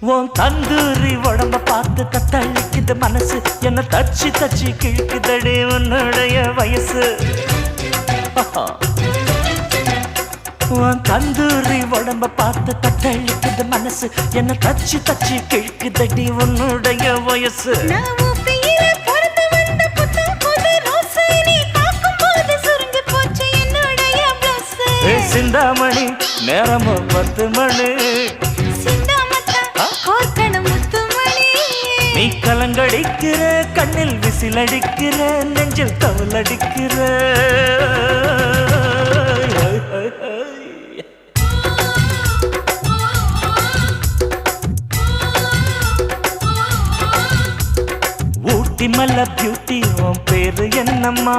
உன் தந்தூரி உடம்ப பார்த்து தத்தளிக்குது மனசு என்ன தச்சு தச்சு கிழக்குதடி உன்னுடைய வயசு உன் தந்தூரி உடம்ப பார்த்து தத்தளிக்குது மனசு என்ன தச்சு தச்சு கிழக்குதடி உன்னுடைய வயசு சிந்தாமணி நேரமோ 10 மணி நீ கலங்கடிக்கிற கண்ணில் விசிலடிக்கிற நெஞ்சில் தவளடிக்கிற ஊட்டி மல்ல பியூட்டி உன் பேரு என்னம்மா